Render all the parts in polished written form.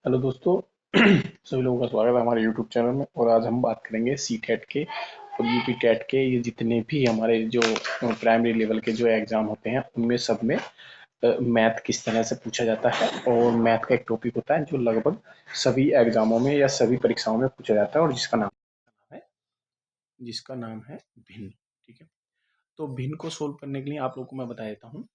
Hello दोस्तों। सभी लोगों का स्वागत है हमारे यूट्यूब चैनल में। और आज हम बात करेंगे सी टेट के और यूपी टेट के। ये जितने भी हमारे जो प्राइमरी लेवल के जो एग्ज़ाम होते हैं उनमें सब में मैथ किस तरह से पूछा जाता है। और मैथ का एक टॉपिक होता है जो लगभग सभी एग्ज़ामों में या सभी परीक्षाओं में पूछा जाता है और है जिसका नाम है भिन्न। ठीक है, तो भिन्न को सोल्व करने के लिए आप लोगों को मैं बता देता हूँ।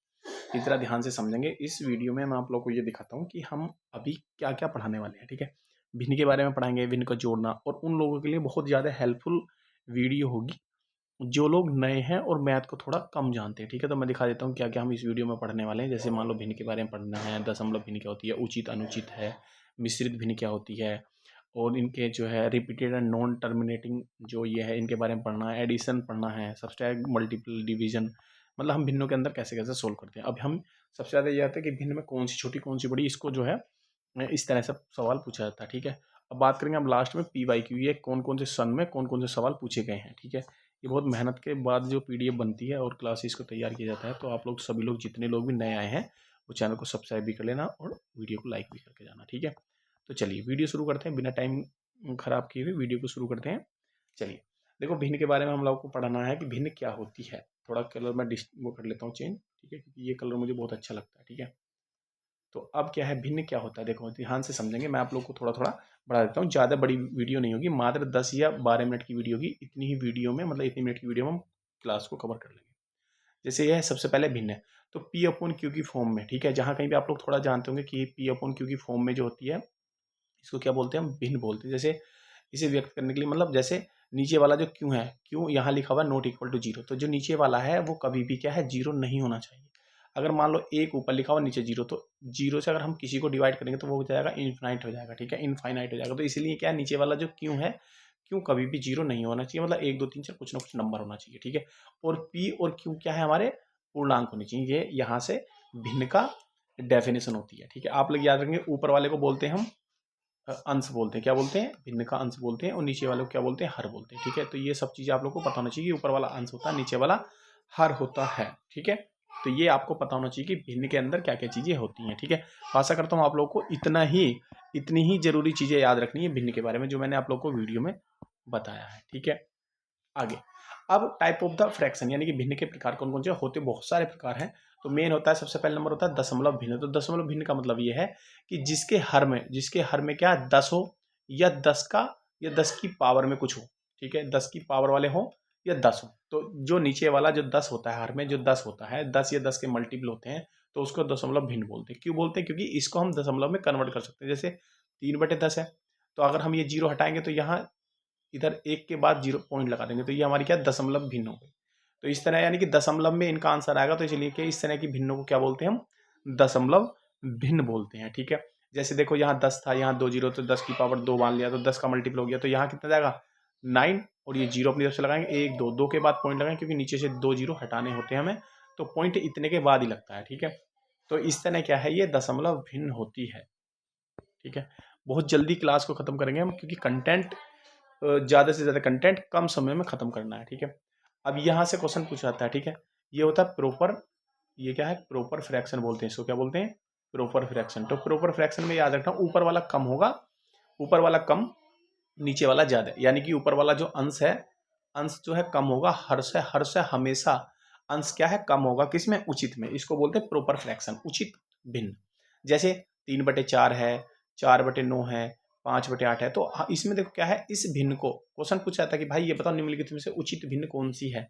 इतना ध्यान से समझेंगे इस वीडियो में। मैं आप लोगों को ये दिखाता हूँ कि हम अभी क्या क्या पढ़ाने वाले हैं। ठीक है, भिन्न के बारे में पढ़ाएंगे, भिन्न का जोड़ना, और उन लोगों के लिए बहुत ज़्यादा हेल्पफुल वीडियो होगी जो लोग नए हैं और मैथ को थोड़ा कम जानते हैं। ठीक है, तो मैं दिखा देता हूँ क्या क्या हम इस वीडियो में पढ़ने वाले हैं। जैसे मान लो भिन्न के बारे में पढ़ना है, दशमलव भिन्न क्या होती है, उचित अनुचित है, मिश्रित भिन्न क्या होती है, और इनके जो है रिपीटेड एंड नॉन टर्मिनेटिंग जो ये है इनके बारे में पढ़ना है, एडिशन पढ़ना है, सब्सट्रैक्ट, मल्टीपल डिवीजन, मतलब हम भिन्नों के अंदर कैसे कैसे सोल्व करते हैं। अब हम सबसे ज़्यादा ये आता है कि भिन्न में कौन सी छोटी कौन सी बड़ी, इसको जो है इस तरह से सवाल पूछा जाता है। ठीक है, अब बात करेंगे हम लास्ट में पी वाई क्यू, ये कौन कौन से सन में कौन कौन से सवाल पूछे गए हैं। ठीक है, ये बहुत मेहनत के बाद जो पीडीएफ बनती है और क्लासेस को तैयार किया जाता है। तो आप लोग सभी लोग जितने लोग भी नए आए हैं वो चैनल को सब्सक्राइब भी कर लेना और वीडियो को लाइक भी करके जाना। ठीक है, तो चलिए वीडियो शुरू करते हैं, बिना टाइम खराब किए हुए वीडियो को शुरू करते हैं। चलिए देखो, भिन्न के बारे में हम लोग को पढ़ना है कि भिन्न क्या होती है। थोड़ा कलर मैं वो कर लेता हूँ चेंज। ठीक है, क्योंकि ये कलर मुझे बहुत अच्छा लगता है। ठीक है, तो अब क्या है, भिन्न क्या होता है, देखो ध्यान से समझेंगे। मैं आप लोग को थोड़ा थोड़ा बढ़ा देता हूँ, ज़्यादा बड़ी वीडियो नहीं होगी, मात्र 10 या 12 मिनट की वीडियो होगी। इतनी ही वीडियो में, मतलब इतनी मिनट की वीडियो में हम क्लास को कवर कर लेंगे। जैसे यह सबसे पहले भिन्न है, तो पी अपॉन क्यू की फॉर्म में। ठीक है, जहाँ कहीं भी आप लोग थोड़ा जानते होंगे कि पी अपॉन क्यू की फॉर्म में जो होती है इसको क्या बोलते हैं, हम भिन्न बोलते हैं। जैसे इसे व्यक्त करने के लिए, मतलब जैसे नीचे वाला जो क्यों है, क्यों यहाँ लिखा हुआ नॉट इक्वल टू जीरो, तो जो नीचे वाला है वो कभी भी क्या है, जीरो नहीं होना चाहिए। अगर मान लो एक ऊपर लिखा हुआ नीचे जीरो, तो जीरो से अगर हम किसी को डिवाइड करेंगे तो वो हो जाएगा इनफाइनाइट हो जाएगा। ठीक है, इनफाइनाइट हो जाएगा। तो इसलिए क्या है, नीचे वाला जो क्यों है, क्यों कभी भी जीरो नहीं होना चाहिए, मतलब एक दो तीन चार कुछ ना कुछ नंबर होना चाहिए। ठीक है, और पी और क्यू क्या है, हमारे पूर्णांक होने चाहिए। ये यहाँ से भिन्न का डेफिनेशन होती है। ठीक है, आप लोग याद रखेंगे, ऊपर वाले को बोलते हैं हम अंश बोलते हैं, क्या बोलते हैं, भिन्न का अंश बोलते हैं, और नीचे वाले को क्या बोलते हैं, हर बोलते हैं। ठीक है, तो ये सब चीज़ें आप लोग को पता होना चाहिए कि ऊपर वाला अंश होता है, नीचे वाला हर होता है। ठीक है, तो ये आपको पता होना चाहिए कि भिन्न के अंदर क्या क्या चीज़ें होती हैं। ठीक है, आशा करता हूँ आप लोग को इतनी ही जरूरी चीज़ें याद रखनी है भिन्न के बारे में जो मैंने आप लोग को वीडियो में बताया है। ठीक है, आगे अब टाइप ऑफ द फ्रैक्शन, यानी कि भिन्न के प्रकार कौन कौन से होते, बहुत सारे प्रकार हैं। तो मेन होता है, सबसे पहले नंबर होता है दशमलव भिन्न। तो दशमलव भिन्न का मतलब ये है कि जिसके हर में क्या 10 हो, या 10 का, या 10 की पावर में कुछ हो। ठीक है, 10 की पावर वाले हो या 10 हो, तो जो नीचे वाला जो 10 होता है, हर में जो 10 होता है, 10 या 10 के मल्टीपल होते हैं, तो उसको दशमलव भिन्न बोलते हैं। क्यों बोलते हैं, क्योंकि इसको हम दशमलव में कन्वर्ट कर सकते हैं। जैसे 3/10 है, तो अगर हम ये जीरो हटाएंगे तो यहाँ इधर एक के बाद जीरो पॉइंट लगा देंगे, तो ये हमारी क्या दशमलव भिन्न हो गई। तो इस तरह यानी कि दशमलव में इनका आंसर आएगा, तो इसलिए क्या इस तरह की भिन्नों को क्या बोलते हैं, हम दशमलव भिन्न बोलते हैं। ठीक है, जैसे देखो यहाँ 10 था, यहाँ 2 जीरो, तो 10 की पावर 2 मान लिया, तो 10 का मल्टीपल हो गया, तो यहाँ कितना जाएगा 9, और ये जीरो अपनी तरफ से लगाएंगे, 1 2 2 के बाद पॉइंट लगाएंगे, क्योंकि नीचे से 2 जीरो हटाने होते हैं हमें, तो पॉइंट इतने के बाद ही लगता है। ठीक है, तो इस तरह क्या है, ये दशमलव भिन्न होती है। ठीक है, बहुत जल्दी क्लास को खत्म करेंगे हम, क्योंकि कंटेंट ज़्यादा से ज़्यादा कंटेंट कम समय में ख़त्म करना है। ठीक है, अब यहाँ से क्वेश्चन पूछा जाता है। ठीक है, ये होता है प्रॉपर, ये क्या है, प्रॉपर फ्रैक्शन बोलते हैं इसको, क्या बोलते हैं, प्रॉपर फ्रैक्शन। तो प्रॉपर फ्रैक्शन में याद रखना, ऊपर वाला कम होगा, ऊपर वाला कम, नीचे वाला ज़्यादा, यानी कि ऊपर वाला जो अंश है, अंश जो है कम होगा, हर से हमेशा अंश क्या है, कम होगा, किसमें, उचित में। इसको बोलते हैं प्रॉपर फ्रैक्शन, उचित भिन्न। जैसे 3/4 है, 4/9 है, 5/8 है, तो इसमें देखो क्या है, इस भिन्न को क्वेश्चन पूछा जाता है कि भाई ये बताओ निम्नलिखित में से उचित भिन्न कौन सी है।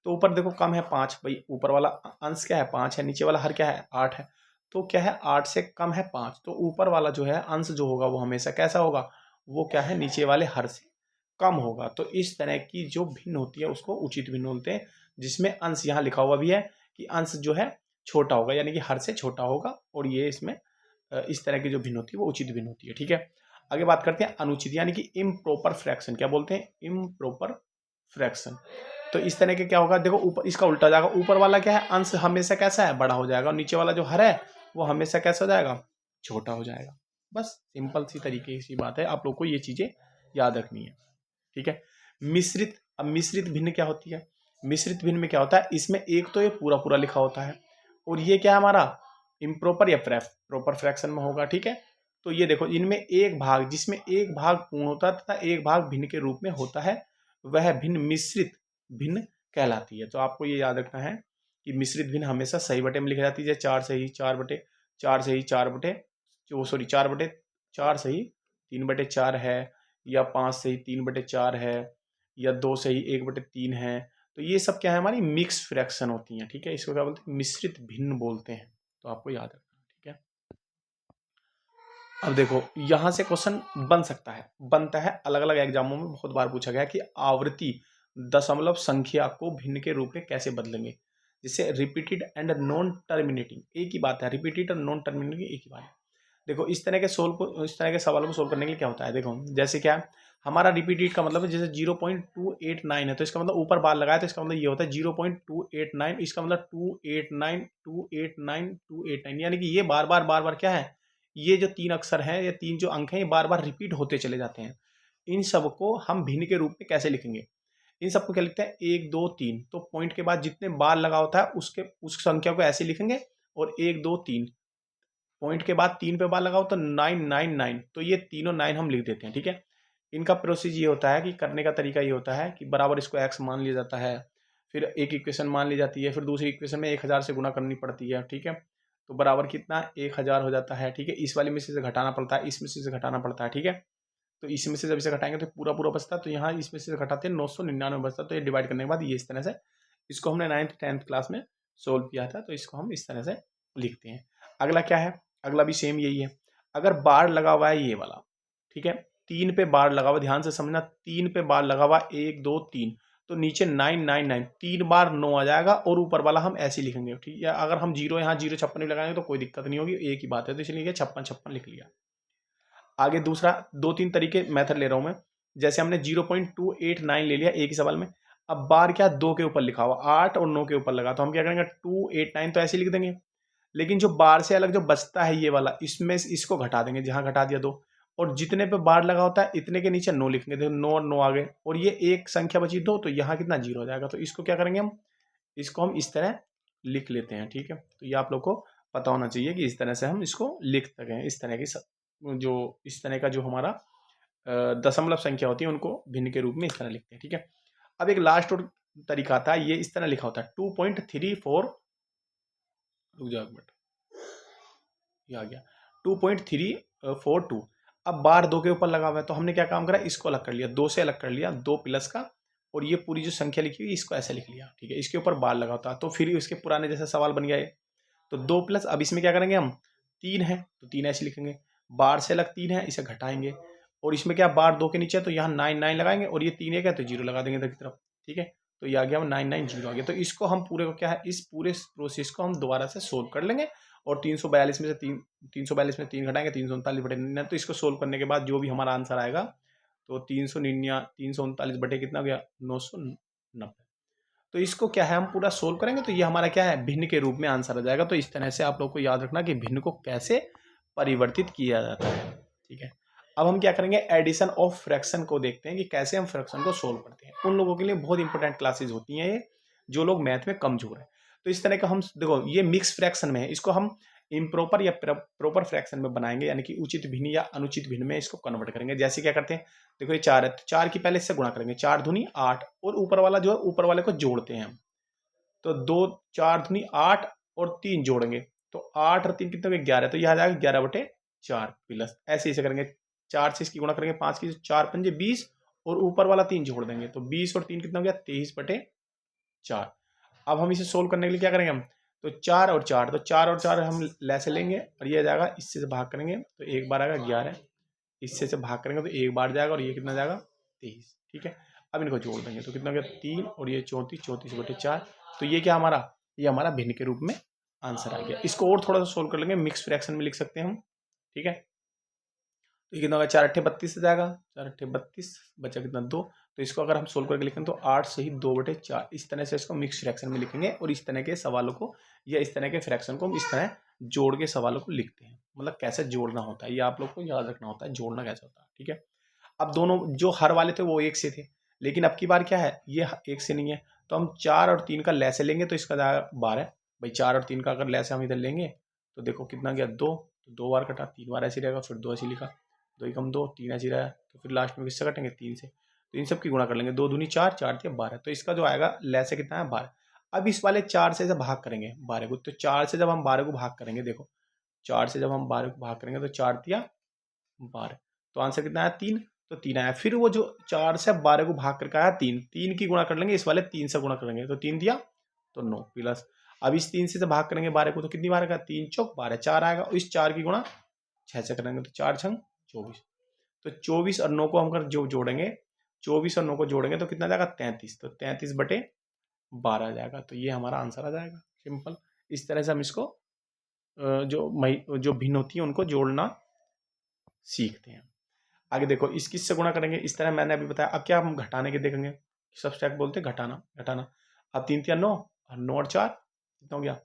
तो ऊपर देखो कम है 5, भाई ऊपर वाला अंश क्या है 5 है, नीचे वाला हर क्या है 8 है, तो क्या है 8 से कम है 5, तो ऊपर वाला जो है अंश जो होगा वो हमेशा कैसा होगा, वो क्या है, नीचे वाले हर से कम होगा। तो इस तरह की जो भिन्न होती है उसको उचित भिन्न बोलते हैं, जिसमें अंश यहाँ लिखा हुआ भी है कि अंश जो है छोटा होगा, यानी कि हर से छोटा होगा, और ये इसमें इस तरह की जो भिन्न होती है वो उचित भिन्न होती है। ठीक है, आगे बात करते हैं अनुचित, यानी कि इम्प्रॉपर फ्रैक्शन, क्या बोलते हैं, इम्प्रॉपर फ्रैक्शन। तो इस तरह के क्या होगा, देखो ऊपर इसका उल्टा जाएगा, ऊपर वाला क्या है, अंश हमेशा कैसा है, बड़ा हो जाएगा, और नीचे वाला जो हर है वो हमेशा कैसा हो जाएगा, छोटा हो जाएगा। बस सिंपल सी तरीके की बात है, आप लोग को ये चीजें याद रखनी है। ठीक है, मिश्रित, अब मिश्रित भिन्न क्या होती है, मिश्रित भिन्न में क्या होता है, इसमें एक तो ये पूरा पूरा लिखा होता है, और ये क्या है हमारा इम्प्रॉपर या प्रॉपर फ्रैक्शन में होगा। ठीक है, तो ये देखो इनमें एक भाग, जिसमें एक भाग पूर्ण होता है तथा एक भाग भिन्न के रूप में होता है, वह भिन्न मिश्रित भिन्न कहलाती है। तो आपको ये याद रखना है कि मिश्रित भिन्न हमेशा सही बटे में लिखी जाती है। 4 सही 4 है, या 5 सही 3/4 है, या 2 सही 1/3 है। तो ये सब क्या है, हमारी मिक्स फ्रैक्शन होती हैं। ठीक है, इसको क्या बोलते हैं, मिश्रित भिन्न बोलते हैं। तो आपको याद रखना। ठीक है, अब देखो यहां से क्वेश्चन बनता है अलग अलग एग्जामों में बहुत बार पूछा गया कि आवृत्ति दशमलव संख्या को भिन्न के रूप में कैसे बदलेंगे। जैसे रिपीटेड एंड नॉन टर्मिनेटिंग एक ही बात है, रिपीटेड और नॉन टर्मिनेटिंग एक ही बात है। देखो इस तरह के सवालों को सोल्व करने के लिए क्या होता है, देखो जैसे क्या हमारा रिपीटेड का मतलब है, जैसे 0.289 है तो इसका मतलब ऊपर बार लगाया तो इसका मतलब ये होता है 0.289, इसका मतलब 289 289 289, यानी कि ये बार बार क्या है, ये जो तीन अक्षर हैं या तीन जो अंक हैं ये बार बार रिपीट होते चले जाते हैं। इन सबको हम भिन्न के रूप में कैसे लिखेंगे, इन सबको क्या लिखते हैं 1 2 3, तो पॉइंट के बाद जितने बार लगा होता है उसके उस संख्या को ऐसे लिखेंगे, और 1 2 3 पॉइंट के बाद 3 पे बार लगाओ तो 999, तो ये तीनों 9 हम लिख देते हैं। ठीक है, इनका प्रोसेस ये होता है कि करने का तरीका ये होता है कि बराबर इसको x मान लिया जाता है, फिर एक इक्वेशन मान ली जाती है, फिर दूसरी इक्वेशन में 1000 से गुना करनी पड़ती है। ठीक है, तो बराबर कितना 1000 हो जाता है। ठीक है, इस वाले में से घटाना पड़ता है, इसमें से घटाना पड़ता है। ठीक है, तो इसमें से जब इसे घटाएंगे तो पूरा पूरा बचता है, तो यहाँ इसमें से घटाते हैं 999 बचता है। तो ये डिवाइड करने के बाद ये इस तरह से, इसको हमने 9th 10th क्लास में सोल्व किया था, तो इसको हम इस तरह से लिखते हैं। अगला क्या है, अगला भी सेम यही है। अगर बार लगा हुआ है ये वाला, ठीक है, 3 पे बार लगा हुआ, ध्यान से समझना, 3 पे बार लगा हुआ 1 2 3, तो नीचे 999 3 बार 9 आ जाएगा, और ऊपर वाला हम ऐसे ही लिखेंगे। ठीक है, अगर हम जीरो यहाँ 056 भी लगाएंगे तो कोई दिक्कत नहीं होगी, एक ही बात है, तो इसलिए 56 लिख लिया। आगे दूसरा 2-3 तरीके मेथड ले रहा हूं मैं। जैसे हमने 0.289 ले लिया एक ही सवाल में, अब बार क्या 2 के ऊपर लिखा हुआ, 8 और 9 के ऊपर लगा, तो हम क्या करेंगे 289 तो ऐसे लिख देंगे, लेकिन जो बार से अलग जो बचता है ये वाला, इसमें इसको घटा देंगे, जहां घटा दिया 2, और जितने पे बार लगा होता है इतने के नीचे 9 लिखेंगे। देखो 9 और 9 आ गए, और ये एक संख्या बची 2, तो यहाँ कितना 0 हो जाएगा। तो इसको क्या करेंगे हम, इसको हम इस तरह लिख लेते हैं। ठीक है, तो ये आप लोग को पता होना चाहिए कि इस तरह से हम इसको लिख सकें। इस तरह की जो इस तरह का जो हमारा दशमलव संख्या होती है उनको भिन्न के रूप में इस तरह लिखते हैं। ठीक है, अब एक लास्ट और तरीका था, ये इस तरह लिखा होता है 2.34, रुक जाओ एक मिनट, ये आ गया 2.342। अब बार 2 के ऊपर लगा हुआ है, तो हमने क्या काम करा, इसको अलग कर लिया, 2 से अलग कर लिया, 2 प्लस का, और ये पूरी जो संख्या लिखी हुई इसको ऐसे लिख लिया। ठीक है, इसके ऊपर बार लगा होता है, तो फिर इसके पुराने जैसा सवाल बन गया है। तो 2 प्लस, अब इसमें क्या करेंगे हम, 3 है तो 3 ऐसे लिखेंगे, बार से अलग 3 है इसे घटाएंगे, और इसमें क्या बार 2 के नीचे, तो यहाँ 9 लगाएंगे, और ये 3 है तो 0 लगा देंगे इधर की तरफ। ठीक है, तो ये आ गया 990 आ गया। तो इसको हम पूरे को क्या है, इस पूरे प्रोसेस को हम दोबारा से सोल्व कर लेंगे, और 342 में से 342 में 3 घटाएंगे, 339/99, तो इसको सोल्व करने के बाद जो भी हमारा आंसर आएगा, तो 339 बटे कितना हो गया 990। तो इसको क्या है हम पूरा सोल्व करेंगे, तो ये हमारा क्या है, भिन्न के रूप में आंसर आ जाएगा। तो इस तरह से आप लोग को याद रखना कि भिन्न को कैसे परिवर्तित किया जाता है। ठीक है, अब हम क्या करेंगे, एडिशन ऑफ फ्रैक्शन को देखते हैं कि कैसे हम फ्रैक्शन को सोल्व करते हैं। उन लोगों के लिए बहुत इंपॉर्टेंट क्लासेज होती हैं ये, जो लोग मैथ में कमजोर है। तो इस तरह का हम देखो, ये मिक्स फ्रैक्शन में है, इसको हम इम्प्रॉपर या प्रॉपर फ्रैक्शन में बनाएंगे, यानी कि उचित भिन्न या अनुचित भिन्न में इसको कन्वर्ट करेंगे। जैसे क्या करते हैं, देखो ये 4 है, तो 4 की पहले इससे गुणा करेंगे, 4 दूनी 8, और ऊपर वाला जो है ऊपर वाले को जोड़ते हैं हम, तो 2 4 दूनी 8 और 3 जोड़ेंगे, तो 8 और 3 कितने हो गए 11, तो यह आ जाएगा 11/4 प्लस, ऐसे इसे करेंगे, 4 से इसकी गुणा करेंगे, 5 की 4 पंजे 20, और ऊपर वाला 3 जोड़ देंगे, तो 20 और 3 कितना हो गया 23/4। अब हम इसे सोल्व करने के लिए क्या करेंगे हम, तो 4 और 4, तो 4 और 4 हम लैसे लेंगे, और ये आ जाएगा, इससे से भाग करेंगे तो एक बार आएगा 11, इससे से भाग करेंगे तो एक बार जाएगा, और ये कितना जाएगा 23। ठीक है, अब इनको जोड़ देंगे तो कितना हो गया 3 और ये 34, 34/4। तो ये क्या हमारा, ये हमारा भिन्न के रूप में आंसर आ गया। इसको और थोड़ा सा सोल्व कर लेंगे, मिक्स फ्रैक्शन में लिख सकते हैं हम। ठीक है, तो ये कितना होगा 4 8 32 आ जाएगा, 4 8 32, बचा कितना 2, तो इसको अगर हम सोल्व करके लिखें तो 8 से ही 2/4, इस तरह से इसको मिक्स फ्रैक्शन में लिखेंगे, और इस तरह के सवालों को या इस तरह के फ्रैक्शन को हम इस तरह जोड़ के सवालों को लिखते हैं। मतलब कैसे जोड़ना होता है ये आप लोग को याद रखना होता है, जोड़ना कैसे होता है। ठीक है, अब दोनों जो हर वाले थे वो 1 से थे, लेकिन अब की बार क्या है, ये 1 से नहीं है, तो हम 4 और 3 का लैसे लेंगे, तो इसका 12 है भाई, 4 और 3 का अगर लैसे हम इधर लेंगे तो देखो कितना गया 2, तो 2 बार कटा, 3 बार ऐसे रहेगा, फिर 2 ऐसे लिखा, 2 एकम 2, 3 ऐसे रहा, तो फिर लास्ट में किससे कटेंगे, 3 से। तो इन सब की गुणा कर लेंगे, 2 दूनी 4, 4 तिया 12, तो इसका जो आएगा लैसे कितना है 12। अब इस वाले 4 से जब भाग करेंगे 12 को, तो 4 से जब हम 12 को भाग करेंगे, देखो 4 से जब हम 12 को भाग करेंगे तो 4 तिया 12, तो आंसर कितना आया 3, तो 3 आया। फिर वो जो 4 से 12 को भाग करके आया 3, 3 की गुणा कर लेंगे इस वाले 3 से गुणा करेंगे, तो 3 दिया तो 9 प्लस, अब इस 3 से भाग करेंगे 12 को, तो कितनी बार आएगा, 3 चौक 12, 4 आएगा, और इस 4 की गुणा 6 से करेंगे, तो 4 छंग 24, तो 24 और 9 को हम कर जो जोड़ेंगे, 24 और 9 को जोड़ेंगे तो कितना जाएगा 33, तो 33 बटे 12 आ जाएगा, तो ये हमारा आंसर आ जाएगा। सिंपल, इस तरह से हम इसको जो भिन्न होती है उनको जोड़ना सीखते हैं। आगे देखो, इस किस से गुणा करेंगे, इस तरह मैंने अभी बताया। अब क्या हम घटाने के देखेंगे, सब्सट्रैक्ट बोलते हैं घटाना, घटाना। अब 3 तिया 9, और 9 और 4 कितना हो गया,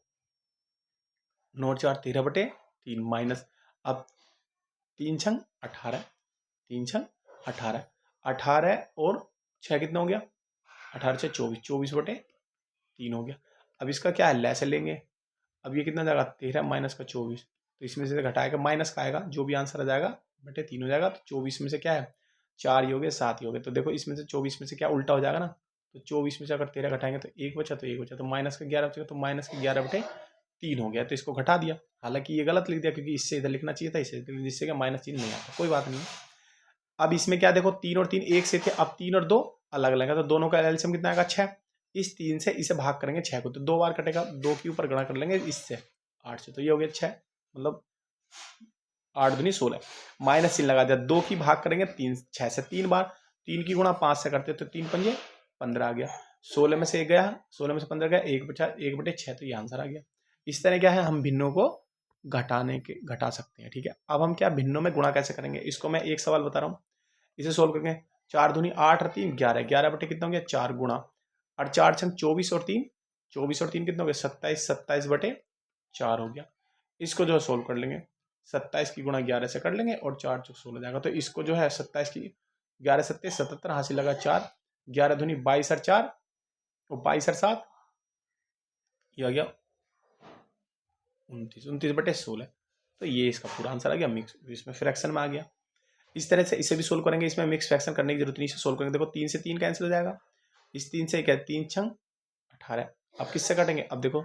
9 और 4 13 बटे 3 माइनस, अब 3 छंग 18, 3 छंग 18, 18 और 6 कितना हो गया, 18 से 24, 24 बटे 3 हो गया। अब इसका क्या है, लैसे लेंगे, अब ये कितना जाएगा 13 माइनस का 24, तो इसमें से घटाएगा माइनस का आएगा, जो भी आंसर आ जाएगा बटे 3 हो जाएगा। तो 24 में से क्या है 4 ही हो गए, 7 ही हो गए, तो देखो इसमें से 24 में से क्या उल्टा हो जाएगा ना, तो 24 में से अगर 13 घटाएंगे तो 1 बचा, तो 1 बचा, तो माइनस का 11 बचेगा, तो माइनस का 11 बटे 3 हो गया, तो इसको घटा दिया। हालांकि ये गलत लिख दिया, क्योंकि इससे इधर लिखना चाहिए था, इससे जिससे क्या माइनस चिन्ह नहीं आता, कोई बात नहीं। अब इसमें क्या देखो, 3 और 3 एक से थे, अब 3 और 2 अलग अलग है, तो दोनों का एलसीएम कितना आएगा 6, इस 3 से इसे भाग करेंगे 6 को, तो 2 बार कटेगा, 2 के ऊपर गणा कर लेंगे इससे 8 से, तो ये हो गया 6, मतलब 8 दूनी 16, माइनस चिन्ह लगा दिया, 2 की भाग करेंगे 3 6 से 3 बार, 3 की गुणा 5 से करते तो 3 पंजे 15 आ गया, 16 में से 1 गया, 16 में से 15 गया, 1 बचा, 1 बटे 6, तो ये आंसर आ गया। इस तरह क्या है, हम भिन्नों को घटा सकते हैं। ठीक है, अब हम क्या भिन्नों में गुणा कैसे करेंगे, इसको मैं एक सवाल बता रहा हूँ, इसे सोल्व करेंगे। 4 दूनी 8 और 3 11, 11 बटे कितना हो गया 4 गुणा, और 4 छंग 24 और 3, 24 और 3 कितना हो गया 27, 27 बटे 4 हो गया। इसको जो है सोल्व कर लेंगे, 27 की गुणा 11 से कर लेंगे, और 4 चौक 16 जाएगा, तो इसको जो है 27 की 11 सत्ते 77, हासिल लगा 4, 11 दूनी 22 और 4, और 22 और 7, ये आ गया 29, 29 बटे 16, तो ये इसका पूरा आंसर आ गया। मिक्स इसमें फ्रैक्शन में आ गया। इस तरह से इसे भी सोल्व करेंगे, इसमें मिक्स फ्रैक्शन करने की जरूरत नहीं, इसे सोल्व करेंगे। देखो 3 से 3 कैंसिल हो जाएगा, इस 3 से क्या 3 छंग 18, अब किससे काटेंगे, अब देखो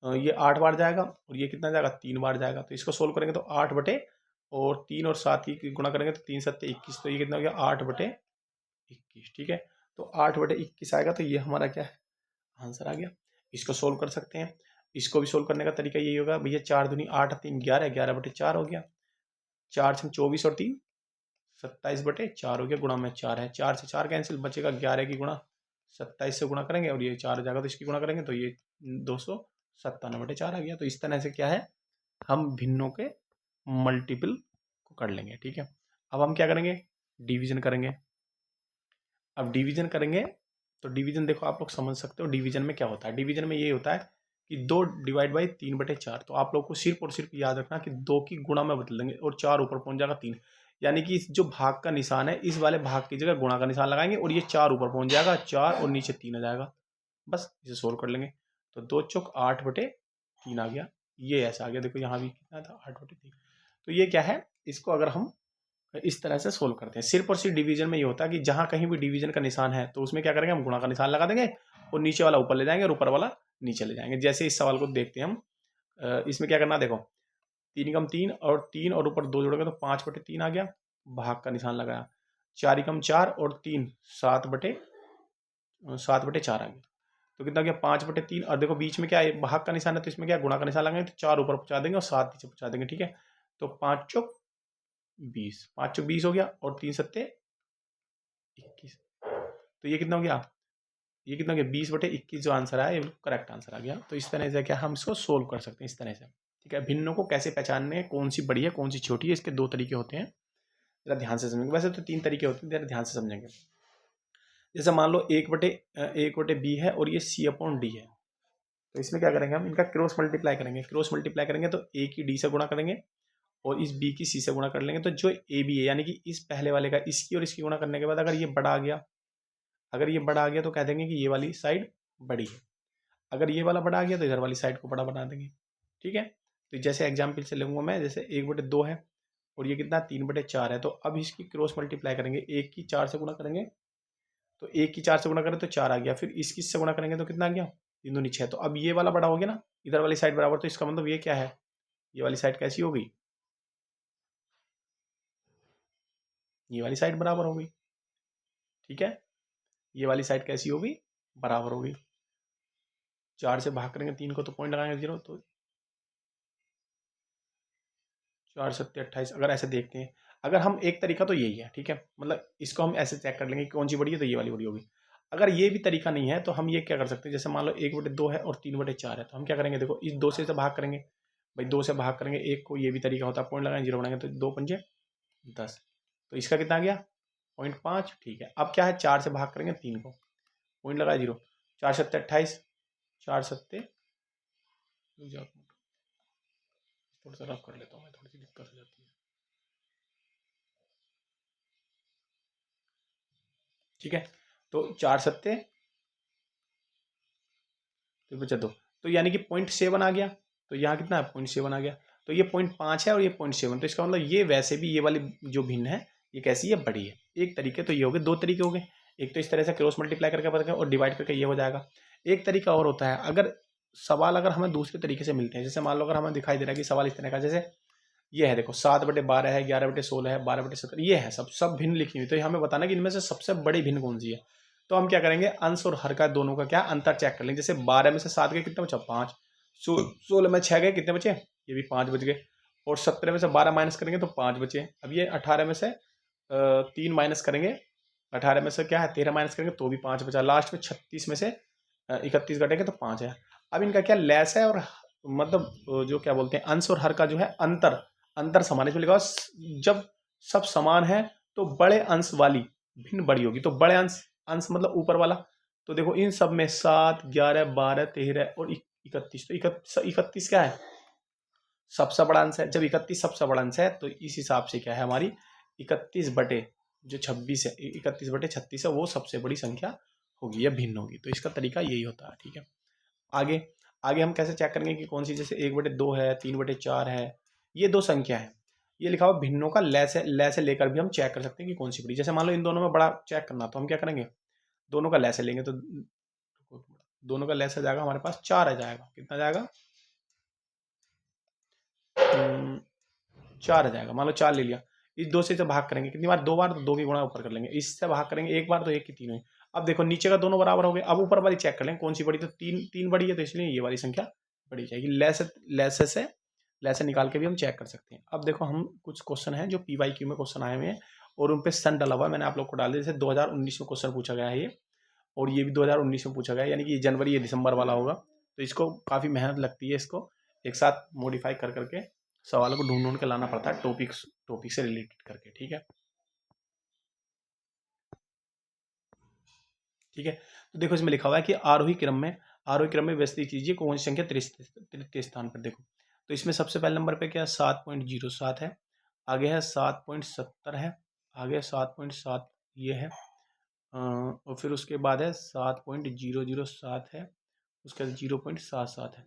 ये 8 बार जाएगा, और ये कितना जाएगा 3 बार जाएगा, तो इसको सोल्व करेंगे तो 8 बटे और 3 और 7 की गुणा करेंगे तो 3 7 21, तो ये कितना हो गया 8 बटे 21। ठीक है, तो 8 बटे 21 आएगा, तो ये हमारा क्या है आंसर आ गया। इसको सोल्व कर सकते हैं। इसको भी सोल्व करने का तरीका यही होगा भैया, 4 दूनी 8 3 11, 11 बटे 4 हो गया, 4 छंग 24 और 3 27 बटे 4 हो गया, गुणा में 4 है, 4 से 4 कैंसिल, बचेगा 11 की गुणा 27 से गुणा करेंगे, और ये 4 हो जाएगा, तो इसकी गुणा करेंगे तो ये 297 बटे 4 आ गया। तो इस तरह से क्या है, हम भिन्नों के मल्टीपल को कर लेंगे। ठीक है, अब हम क्या करेंगे, डिवीजन करेंगे। अब डिवीजन करेंगे, तो डिवीजन देखो आप लोग समझ सकते हो, डिवीजन में क्या होता है, डिवीजन में ये होता है कि 2 डिवाइड बाई 3 बटे 4, तो आप लोग को सिर्फ और सिर्फ याद रखना कि 2 की गुणा में बदल देंगे, और 4 ऊपर पहुंच जाएगा 3, यानी कि जो भाग का निशान है इस वाले भाग की जगह गुणा का निशान लगाएंगे, और ये 4 ऊपर पहुंच जाएगा, 4 और नीचे 3 आ जाएगा, बस इसे सोल्व कर लेंगे। तो 2 चौक 8 बटे 3 आ गया, ये ऐसा आ गया, देखो यहाँ भी कितना था 8 बटे 3। तो ये क्या है, इसको अगर हम इस तरह से सोल्व करते हैं, सिर्फ और सिर्फ डिवीजन में ये होता है कि जहां कहीं भी डिवीजन का निशान है तो उसमें क्या करेंगे, हम गुणा का निशान लगा देंगे, और नीचे वाला ऊपर ले जाएंगे और ऊपर वाला नीचे ले जाएंगे। जैसे इस सवाल को देखते हैं हम, इसमें क्या करना, देखो 3 कम 3 और 3 और ऊपर 2 जोड़ोगे तो 5 बटे 3 आ गया, भाग का निशान लगाया, 4 कम 4 और 3 7 बटे 4 आ गया, तो कितना गया 5 बटे 3, और देखो बीच में क्या है भाग का निशान है, तो इसमें क्या गुणा का निशान लगाएंगे, तो 4 ऊपर पहुंचा देंगे और 7 नीचे पहुंचा देंगे। ठीक है, तो 5 चौक 20, 5 चौक 20 हो गया, और 3 सत्ते 21, तो ये कितना हो गया, ये कितना हो गया 20 बटे 21, जो आंसर आया ये करेक्ट आंसर आ गया। तो इस तरह से क्या हम इसको सोल्व कर सकते हैं इस तरह से। ठीक है, भिन्नों को कैसे पहचानने हैं, कौन सी बड़ी है कौन सी छोटी है, इसके 2 तरीके होते हैं, जरा ध्यान से समझेंगे। वैसे तो 3 तरीके होते हैं, जरा ध्यान से समझेंगे। जैसे मान लो 1 बटे बी है और ये सी अपॉन डी है, तो इसमें क्या करेंगे, हम इनका क्रॉस मल्टीप्लाई करेंगे। क्रॉस मल्टीप्लाई करेंगे तो ए की डी से गुणा करेंगे, और इस बी की सी से गुणा कर लेंगे, तो जो ए बी है यानी कि इस पहले वाले का इसकी और इसकी गुणा करने के बाद अगर ये बड़ा आ गया, अगर ये बड़ा आ गया तो कह देंगे कि ये वाली साइड बड़ी है, अगर ये वाला बड़ा आ गया तो इधर वाली साइड को बड़ा बना देंगे। ठीक है, तो जैसे एग्जाम्पल से लूँगा मैं, जैसे 1/2 है और ये कितना 3/4 है, तो अब इसकी क्रॉस मल्टीप्लाई करेंगे, 1 की 4 से गुणा करेंगे तो 1 की 4 से गुणा करें तो 4 आ गया, फिर इसकी से गुणा करेंगे तो कितना आ गया 3 दूनी 6। तो अब ये वाला बड़ा हो गया ना, इधर वाली साइड बराबर, तो इसका मतलब ये क्या है, ये वाली साइड कैसी हो गई, ये वाली साइड बराबर हो गई। ठीक है, ये वाली साइड कैसी हो गई, बराबर हो गई। 4 से भाग करेंगे 3 को तो पॉइंट लगाएंगे 0, तो 4 7 28। अगर ऐसे देखते हैं, अगर हम एक तरीका तो यही है, ठीक है, मतलब इसको हम ऐसे चेक कर लेंगे कि कौन सी बड़ी है तो ये वाली बड़ी होगी। अगर ये भी तरीका नहीं है तो हम ये क्या कर सकते हैं, जैसे मान लो 1/2 है और 3/4 है, तो हम क्या करेंगे, देखो इस 2 से भाग करेंगे, भाई 2 से भाग करेंगे 1 को, ये भी तरीका होता है, पॉइंट लगाएंगे 0 बनाएंगे, तो 2 पंजे 10, तो इसका कितना आ गया 0.5। ठीक है, अब क्या है, 4 से भाग करेंगे 3 को, पॉइंट लगाए 0, 4 7 28, 4 7 थोड़ा सा रफ कर लेता हूँ मैं, थोड़ी सी दिक्कत हो जाती है। ठीक है, तो 4 7 तो बचा 2, तो यानी कि 0.7 आ गया, तो यहाँ कितना है 0.7 आ गया, तो ये 0.5 है और ये 0.7, तो इसका मतलब ये वैसे भी ये वाली जो भिन्न है ये कैसी है, बड़ी है। एक तरीके तो ये हो गए, दो तरीके हो गए, एक तो इस तरह से क्रॉस मल्टीप्लाई करके पता और डिवाइड करके ये हो जाएगा। एक तरीका और होता है, अगर सवाल अगर हमें दूसरे तरीके से मिलते हैं, जैसे मान लो अगर हमें दिखाई दे रहा है कि सवाल इस तरह का, जैसे ये है देखो 7/12 है, 11/16 है, 12/17, ये है सब भिन्न लिखी हुई, तो ये हमें बताना कि इनमें से सबसे बड़ी भिन्न कौन सी है। तो हम क्या करेंगे, अंश और हर का दोनों का क्या अंतर चेक कर लेंगे। जैसे 12 में से 7 गए कितने बचा 5, 16 में 6 गए कितने बचे, ये भी 5 बच गए, और 17 में से 12 माइनस करेंगे तो 5 बचे। अब ये 18 में से 3 माइनस करेंगे, 18 में से क्या है 13 माइनस करेंगे तो भी 5 बचा, लास्ट में 36 में से 31 घटेंगे तो 5 है। अब इनका क्या लेस है, और मतलब जो क्या बोलते हैं अंश और हर का जो है अंतर, अंतर समान है, इसमें लिखा जब सब समान है तो बड़े अंश वाली भिन्न बड़ी होगी, तो बड़े अंश, अंश मतलब ऊपर वाला, तो देखो इन सब में 7 11 12 13 और 31, तो 31 क्या है सबसे बड़ा अंश है। जब 31 सबसे बड़ा अंश है तो इस हिसाब से क्या है हमारी 31 बटे जो 26 है, 31/36 है, वो सबसे बड़ी संख्या होगी या भिन्न होगी। तो इसका तरीका यही होता है। ठीक है, आगे आगे हम कैसे चेक करेंगे कि कौन सी, जैसे 1/2 है, 3/4 है, ये दो संख्या है, ये लिखा हुआ भिन्नों का लय से लेकर भी हम चेक कर सकते हैं कि कौन सी बड़ी। जैसे मान लो इन दोनों में बड़ा चेक करना, तो हम क्या करेंगे, दोनों का लय से लेंगे, तो दोनों का लय से जाएगा हमारे पास 4 आ जाएगा, कितना जाएगा 4 आ जाएगा। मान लो 4 ले लिया, इस 2 से भाग करेंगे कितनी बार, 2 बार, तो 2 की गुणा ऊपर कर लेंगे, इससे भाग करेंगे 1 बार तो 1 की 3 हुई। अब देखो नीचे का दोनों बराबर हो गए, अब ऊपर वाली चेक कर लेंगे कौन सी बड़ी, तो 3 बड़ी है, तो इसलिए ये वाली संख्या बड़ी जाएगी। लय से निकाल के भी हम चेक कर सकते हैं। अब देखो हम कुछ क्वेश्चन हैं जो PYQ में क्वेश्चन आए हुए हैं और उन पे सन डला हुआ है, मैंने आप लोग को डाल दिया। जैसे 2019 में क्वेश्चन पूछा गया है ये, और ये भी 2019 में पूछा गया है, यानी कि ये जनवरी या दिसंबर वाला होगा, तो इसको काफ़ी मेहनत लगती है, इसको एक साथ मॉडिफाई कर करके सवालों को ढूंढ ढूंढ के लाना पड़ता है, टॉपिक से रिलेटेड करके। ठीक है, ठीक है, तो देखो इसमें लिखा हुआ है कि आरोही क्रम में व्यवस्थित कीजिए कौन सी संख्या तृतीय स्थान पर। देखो तो इसमें सबसे पहले नंबर पे क्या 7.07 है, आगे है 7.70 है, आगे 7.7 ये है, और फिर उसके बाद है 7.007 है, उसके बाद 0.77 है।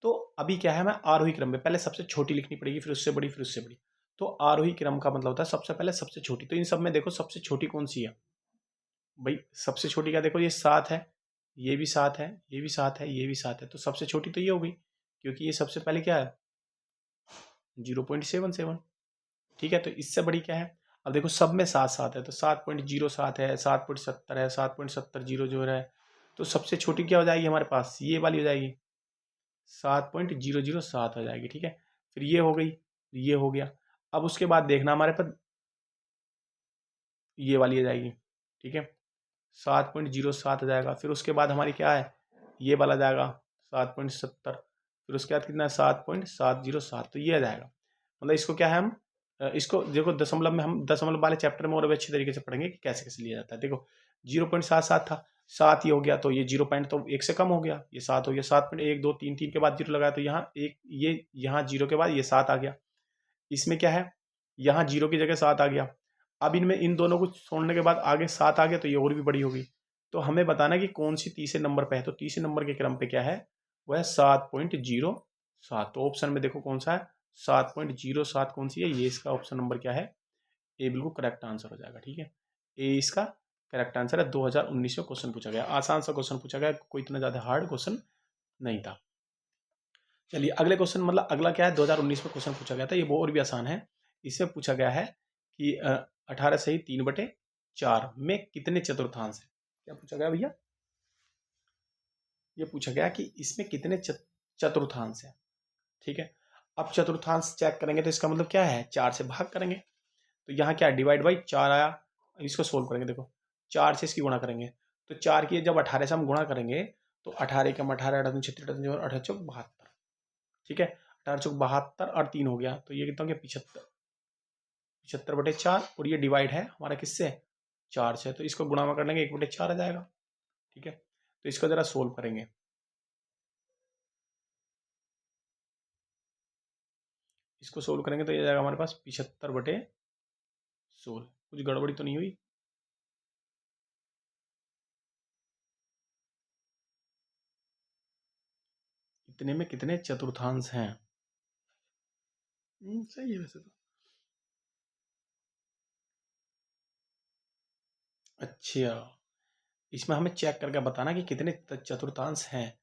तो अभी क्या है, मैं आरोही क्रम में पहले सबसे छोटी लिखनी पड़ेगी, फिर उससे बड़ी, फिर उससे बड़ी। तो आरोही क्रम का मतलब होता है सबसे पहले सबसे छोटी, तो इन सब में देखो सबसे छोटी कौन सी है भाई, सबसे छोटी क्या, देखो ये 7 है, ये भी 7 है, ये भी 7 है, ये भी 7 है, तो सबसे छोटी तो ये हो गई, क्योंकि ये सबसे पहले क्या है 0.77। ठीक है, तो इससे बड़ी क्या है, अब देखो सब में 7 7 है, तो 7.07 है, 7.70 है, 7.70 जो है, तो सबसे छोटी क्या हो जाएगी हमारे पास, ये वाली हो जाएगी 7.007 हो जाएगी। ठीक है, फिर ये हो गई, ये हो गया। अब उसके बाद देखना हमारे पास ये वाली आ जाएगी। ठीक है, 7.07 आ जाएगा, फिर उसके बाद हमारी क्या है ये वाला जाएगा 7.70, फिर उसके बाद कितना 7.707, तो ये आ जाएगा। मतलब इसको क्या है हम इसको देखो दशमलव में, हम दशमलव वाले चैप्टर में और भी अच्छी तरीके से पढ़ेंगे कि कैसे कैसे लिया जाता है। देखो 0.77 था, 7 ये हो गया, तो ये 0 पॉइंट तो 1 से कम हो गया, ये 7 हो गया, 7.1 2 3 3 के बाद 0 लगाया, तो यहाँ एक ये यहाँ 0 के बाद ये 7 आ गया। इसमें क्या है, यहाँ 0 की जगह 7 आ गया। अब इनमें इन दोनों को छोड़ने के बाद आगे 7 आ गया, तो ये और भी बड़ी होगी। तो हमें बताना कि कौन सी तीसरे नंबर पे है, तो तीसरे नंबर के क्रम पे क्या है, वह है 7। तो ऑप्शन में देखो कौन सा है, 7.07 कौन सी है, ये इसका ऑप्शन नंबर क्या है, ए बिल्कुल करेक्ट आंसर हो जाएगा। ठीक है, ए इसका करेक्ट आंसर है। 2019 में क्वेश्चन पूछा गया, आसान सा क्वेश्चन पूछा गया, कोई इतना ज्यादा हार्ड क्वेश्चन नहीं था। चलिए अगले क्वेश्चन, मतलब अगला क्या है, 2019 में क्वेश्चन पूछा गया था, ये वो और भी आसान है। इससे पूछा गया है कि 18 सही 3/4 में कितने चतुर्थांश है। क्या पूछा गया भैया, ये पूछा गया कि इसमें कितने चतुर्थांश है। ठीक है, अब चतुर्थांश चेक करेंगे तो इसका मतलब क्या है, 4 से भाग करेंगे। तो यहाँ क्या डिवाइड बाई 4 आया, इसको सोल्व करेंगे, देखो 4 से इसकी गुणा करेंगे, तो 4 की जब 18 से हम गुणा करेंगे तो 18 कम 18 18 36 18 चौक 72। ठीक है, 18 चौक 72 और 3 हो गया, तो ये कितना हो गया 75, 75/4, और ये डिवाइड है हमारा किससे, 4 से, तो इसको गुणा में कर लेंगे 1/4 आ जाएगा। ठीक है, तो इसको जरा सोल्व करेंगे, इसको सोल्व करेंगे तो ये जाएगा हमारे पास 75/16। कुछ गड़बड़ी तो नहीं हुई, इतने में कितने चतुर्थांश हैं। सही है वैसे तो। अच्छा, इसमें हमें चेक करके बताना कि कितने चतुर्थांश हैं।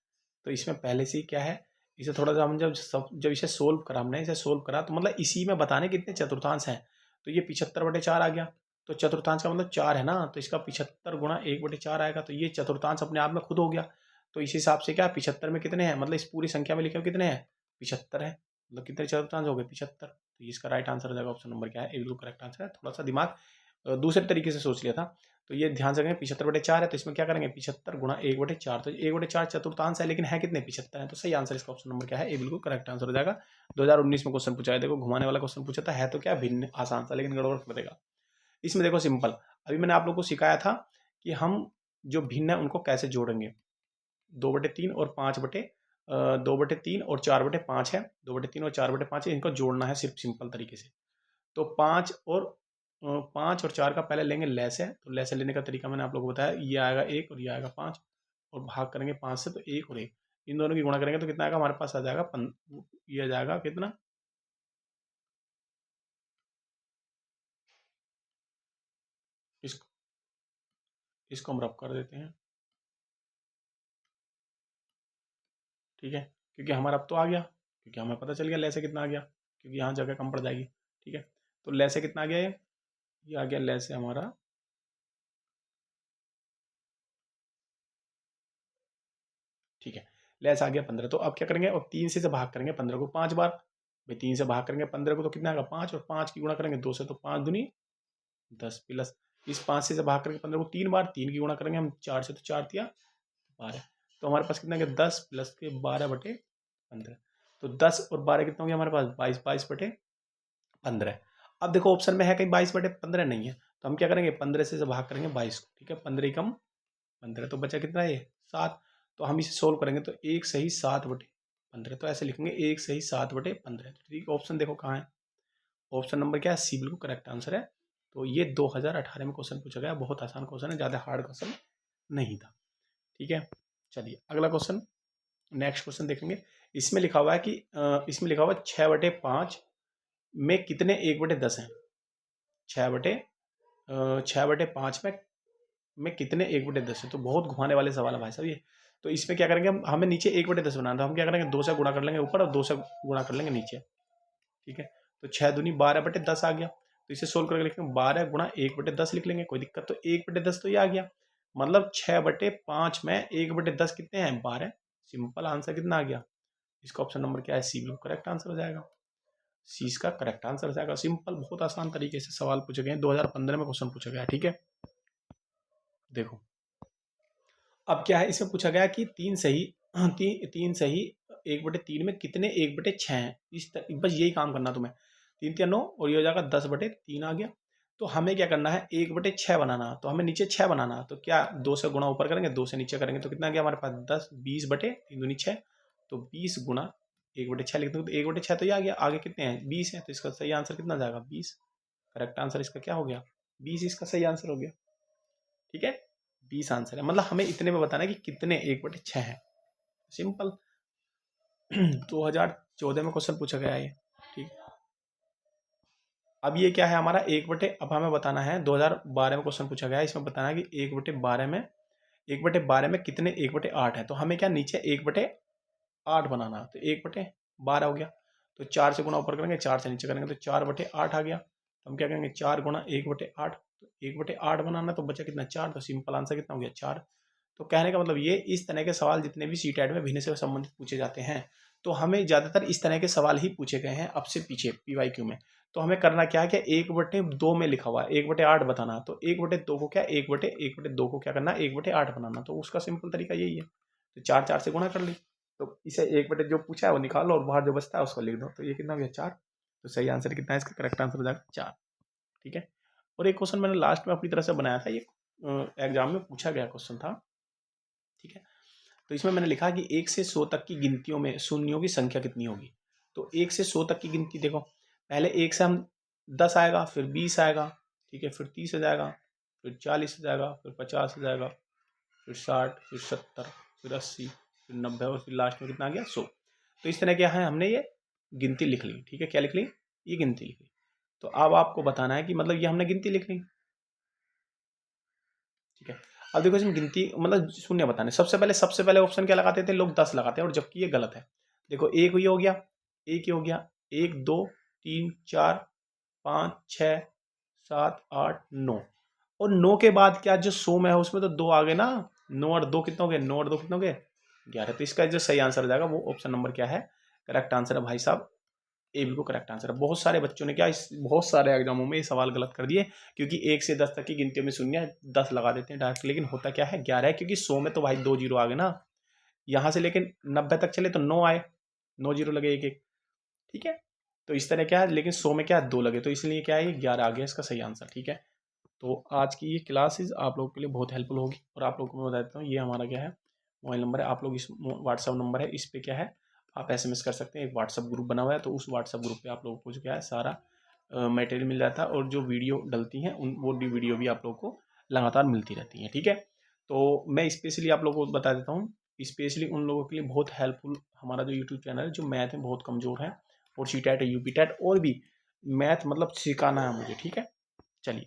तो इसमें पहले से ही क्या है, इसे थोड़ा सा हम जब इसे सोल्व करा, हमने इसे सोल्व करा तो मतलब इसी में बताने कितने चतुर्थांश हैं। तो ये 75/4 आ गया, तो चतुर्थांश का मतलब 4 है ना, तो इसका 75 गुणा 1/4 आएगा, तो ये चतुर्थांश अपने आप में खुद हो गया। तो इस हिसाब से क्या 75 में कितने हैं, मतलब इस पूरी संख्या में लिखे हो कितने हैं, 75 है, मतलब कितने चतुर्थांश हो गए 75। तो इसका राइट आंसर हो जाएगा ऑप्शन नंबर क्या है, बिल्कुल करेक्ट आंसर है। थोड़ा सा दिमाग दूसरे तरीके से सोच लिया था। तो ये ध्यान से रखें 75/4 है, तो इसमें क्या करेंगे 75 गुणा 1/4, तो 1/4 चतुर्थांश है, लेकिन है कितने 75 है, तो सही आंसर इसका ऑप्शन नंबर क्या है, बिल्कुल करेक्ट आंसर हो जाएगा। 2019 में क्वेश्चन पूछा है, देखो घुमाने वाला क्वेश्चन पूछा था, है तो क्या भिन्न आसान था, लेकिन गड़बड़ कर देगा। इसमें देखो सिंपल, अभी मैंने आप लोग को सिखाया था कि हम जो भिन्न है उनको कैसे जोड़ेंगे, 2/3 और 5 2/3 और 4/5 है, 2/3 और 4/5 है, इनको जोड़ना है सिर्फ सिंपल तरीके से। तो 5 और 4 का पहले लेंगे लैसे, तो लैसे लेने का तरीका मैंने आप लोगों को बताया, ये आएगा 1 और ये आएगा 5, और भाग करेंगे 5 से, तो 1 और 1, इन दोनों की गुणा करेंगे तो कितना आएगा हमारे पास, आ जाएगा ये आ जाएगा कितना, इसको इसको हम रफ कर देते हैं। ठीक है, क्योंकि हमारा अब तो आ गया, क्योंकि हमें पता चल गया लैसे कितना आ गया, क्योंकि यहाँ जगह कम पड़ जाएगी। ठीक है, तो लैसे कितना आ गया, ये आ गया लैसे हमारा, ठीक है, लेस आ गया 15। तो अब क्या करेंगे, और 3 से भाग करेंगे 15 को 5 बार, भाई 3 से भाग करेंगे 15 को तो कितना आएगा 5, और 5 की गुणा करेंगे 2 से, तो 5 दूनी 10 प्लस इस 5 से भाग करके 15 को 3 बार, 3 की गुणा करेंगे हम 4 से, तो 4 तिया 12, तो हमारे पास कितना गया 10 प्लस के 12/15, तो 10 और 12 कितना हो गया हमारे पास 22, 22/15। अब देखो ऑप्शन में है कहीं 22/15 नहीं है, तो हम क्या करेंगे 15 से भाग करेंगे 22 को। ठीक है, 15 कम 15, तो बचा कितना है 7, तो हम इसे सोल्व करेंगे तो 1 सही 7/15, तो ऐसे लिखेंगे 1 सही 7/15। तो ठीक, ऑप्शन देखो कहाँ है, ऑप्शन नंबर क्या है सी, बिल्कुल करेक्ट आंसर है। तो ये 2018 में क्वेश्चन पूछा गया, बहुत आसान क्वेश्चन है, ज़्यादा हार्ड क्वेश्चन नहीं था। ठीक है, चलिए अगला क्वेश्चन, नेक्स्ट क्वेश्चन देखेंगे। इसमें लिखा हुआ है कि इसमें लिखा हुआ है 6/5 में कितने 1/10 हैं, 6/5 में कितने 1/10 है, तो बहुत घुमाने वाले सवाल है भाई साहब ये। तो इसमें क्या करेंगे हम, हमें नीचे 1/10 बनाना है, हम क्या करेंगे 2 से गुणा कर लेंगे ऊपर और 2 से गुणा कर लेंगे नीचे। ठीक है, तो 6 दूनी 12/10 आ गया, तो इसे सोल्व करके लिखेंगे 12 गुणा 1/10 लिख लेंगे, कोई दिक्कत, तो 1/10 तो ये आ गया, मतलब 6/5 में 1/10 कितने हैं 12, सिंपल आंसर कितना आ गया, इसका ऑप्शन नंबर क्या है सी, बिल्कुल करेक्ट आंसर हो जाएगा, सी इसका करेक्ट आंसर हो जाएगा। सिंपल, बहुत आसान तरीके से सवाल पूछे गए, 2015 में क्वेश्चन पूछा गया। ठीक है, देखो अब क्या है, इसमें पूछा गया कि 3 सही 3 सही 1/3 में कितने 1/6 हैं, बस यही काम करना तुम्हें, 3 3 9, और ये हो जाएगा 10/3 आ गया। तो हमें क्या करना है 1/6 बनाना, तो हमें नीचे 6 बनाना, तो क्या 2 से गुणा ऊपर करेंगे 2 से नीचे करेंगे, तो कितना गया हमारे पास 10, 20/3 दूनी 6, तो 20 गुणा 1/6 लिखते हैं, तो 1/6 तो ये आ गया, आगे कितने हैं 20 है, तो इसका सही आंसर कितना जाएगा 20, करेक्ट आंसर इसका क्या हो गया 20, इसका सही आंसर हो गया। ठीक है, 20 आंसर है, मतलब हमें इतने में बताना है कि कितने 1/6 है, सिंपल। 2000 14 में क्वेश्चन पूछा गया है ये, ठीक है। अब ये क्या है हमारा 1/, अब हमें बताना है 2012 में क्वेश्चन पूछा गया है, इसमें बताना है कि 1/12 में कितने 1/8 है। तो हमें क्या नीचे 1/8 बनाना है, तो 1/12 हो गया, तो 4 से गुना ऊपर करेंगे, 4 से नीचे करेंगे, तो 4/8 आ गया। तो हम क्या करेंगे 4 गुना 1/8, तो 1/8 बनाना, तो बचा कितना 4, तो सिंपल आंसर कितना हो गया 4। तो कहने का मतलब ये इस तरह के सवाल जितने भी सीटेट में भिन्न से संबंधित पूछे जाते हैं, तो हमें ज़्यादातर इस तरह के सवाल ही पूछे गए हैं अब से पीछे PYQ में। तो हमें करना क्या है कि 1/2 में लिखा हुआ है 1/8 बताना, तो 1/2 को क्या 1/2 को क्या करना 1/8 बनाना, तो उसका सिंपल तरीका यही है। तो 4 से गुणा कर ली, तो इसे 1/, जो पूछा है वो निकालो और बाहर जो बचता है उसको लिख दो, तो ये कितना हो गया 4। तो सही आंसर कितना है इसका, करेक्ट आंसर हो जाएगा 4, ठीक है। और एक क्वेश्चन मैंने लास्ट में अपनी तरफ से बनाया था, ये एग्जाम में पूछा गया क्वेश्चन था, ठीक है। तो इसमें मैंने लिखा कि 1 से 100 तक की गिनतियों में शून्यों की संख्या कितनी होगी। तो 1 से 100 तक की गिनती देखो, पहले 1 से हम 10 आएगा, फिर 20 आएगा, ठीक है, फिर 30 हो जाएगा, फिर 40 हो जाएगा, फिर 50 हो जाएगा, फिर 60, फिर 70, फिर 80, फिर 90 और फिर लास्ट में कितना आ गया 100। तो इस तरह क्या है हमने ये गिनती लिख ली, ठीक है, क्या लिख ली, ये गिनती लिख ली। तो अब आपको बताना है कि मतलब ये हमने गिनती लिख ली, ठीक है। अब देखो इसमें गिनती मतलब शून्य बताने, सबसे पहले ऑप्शन क्या लगाते थे लोग 10 लगाते हैं, और जबकि ये गलत है। देखो एक ये हो गया, एक ये हो गया, 1 2 3 4 5 6 7 8 9, और 9 के बाद क्या जो 100 में है उसमें तो 2 आ गए ना, 9 और 2 कितने हो गए, 9 और 2 कितने हो गए 11। तो इसका जो सही आंसर हो जाएगा वो ऑप्शन नंबर क्या है, करेक्ट आंसर है भाई साहब ए बिल्कुल करेक्ट आंसर है। बहुत सारे बच्चों ने क्या इस बहुत सारे एग्जामों में ये सवाल गलत कर दिए, क्योंकि 1 से 10 तक की गिनतियों में शून्य 10 लगा देते हैं डायरेक्ट, लेकिन होता क्या है 11 है, क्योंकि 100 में तो भाई 2 जीरो आ गए ना, यहाँ से लेकिन 90 तक चले तो 9 आए, 9 जीरो लगे एक एक, ठीक है। तो इस तरह क्या है, लेकिन 100 में क्या है 2 लगे, तो इसलिए क्या है ये 11 आ गया इसका सही आंसर, ठीक है। तो आज की ये क्लासेज आप लोगों के लिए बहुत हेल्पफुल होगी, और आप लोगों को मैं बता देता हूँ ये हमारा क्या है मोबाइल नंबर है, आप लोग इस व्हाट्सअप नंबर है, इस पर क्या है आप SMS कर सकते हैं। एक व्हाट्सअप ग्रुप बना हुआ है, तो उस व्हाट्सअप ग्रुप पे आप लोगों को जो क्या है सारा मटेरियल मिल जाता है, और जो वीडियो डलती हैं वो वीडियो भी आप लोगों को लगातार मिलती रहती हैं, ठीक है। तो मैं स्पेशली आप लोगों को बता देता हूँ, स्पेशली उन लोगों के लिए बहुत हेल्पफुल हमारा जो यूट्यूब चैनल है, जो मैथ में बहुत कमज़ोर है, और CTET है UP TET और भी मैथ मतलब सिखाना है मुझे, ठीक है। चलिए।